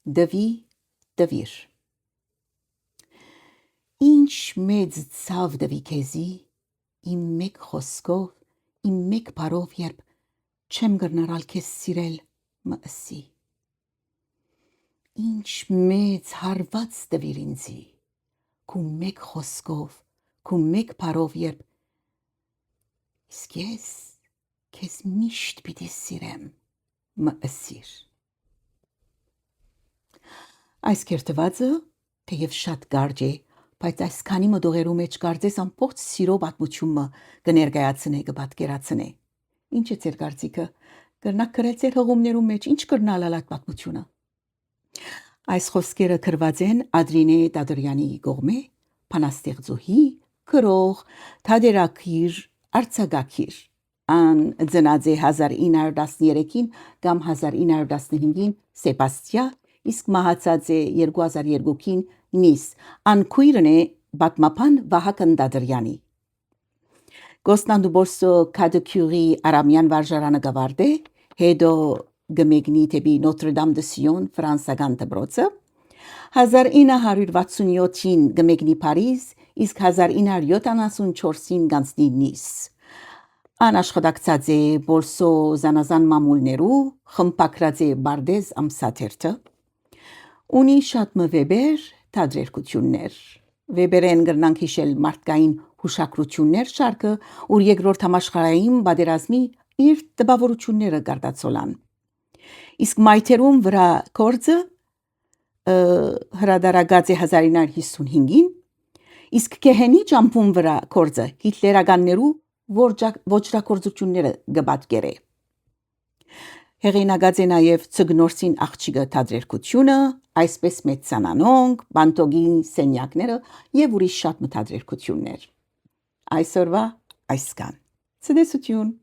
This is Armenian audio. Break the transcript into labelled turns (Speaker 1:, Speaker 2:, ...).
Speaker 1: դվի, դվիր։ Ինչ մեծ ցավ դվի քեզի, իմ մեկ խոսքով, իմ մեկ բառով, երբ չեմ գրնարալ քեզ սիրել, մըսի։ Ինչ մեծ հարված դվիր ինձի, քու մեկ խոսքով, քու մեկ բառով, երբ իսկ ես քեզ միշտ պիտի սիրեմ, մըսիր։ Այս կերտվածը թեև շատ կարճ է, բայց այսքանի մտողերու մեջ կարծես ամբողջ սիրո պատմությունը կներկայացնե, կպատկերացնե։ Ինչ է ձեր կարծիքը, կրնակ գրել ձեր հղումներու մեջ, ինչ կրնալ այդ պատմությունը։ Այս խոսքերը գրված են Ադրինե Տադրյանի կողմէ, բանաստեղծուհի, գրող, թատերագիր, արձակագիր։ Ան ծնած է 1913-ին կամ 1915-ին Սեբաստիա, իսկ մահացած է 2002-ին Նիս։ Ան քույրն է պատմաբան Վահագն Տադրյանի։ Կոստանդնուպոլսո Քադոքյուրի արամյան վարժարանը գավարդե, հետո գմեգնի թեպի Նոտրդամ դե Սիոն ֆրանսական դպրոցը, 1967-ին գմեգնի Փարիզ, իսկ 1974-ին գանցնի Նիս։ Ան աշխատակցած է Բոլսո զանազան մամուլներու, խմբակրած է Բարդեզ ամսաթերթը, ունի շատ մվեբեր, թատերերգություններ։ Վեբերեն գրնանք հիշել մարդկային հուշակրություններ շարքը, ուր երկրորդ համաշխարհային պատերազմի իր տպավորությունները գարտացոլան։ Իսկ մայթերուն վրա կորձը հրադարագած է 1955-ին, իսկ Կեհենի ճամփուն վրա կորձը հիտլերականներու ոճրագործությունները գպատկերե։ Հեղինակած է նաև Ցգնորսին աղջիկը թատերերգությունը, այսպես մեծանանոնք, Բանտոգին սենյակները եւ ուրիշ շատ մթատերերգություններ։ Այսօրվա այսքան։ Ցտեսություն։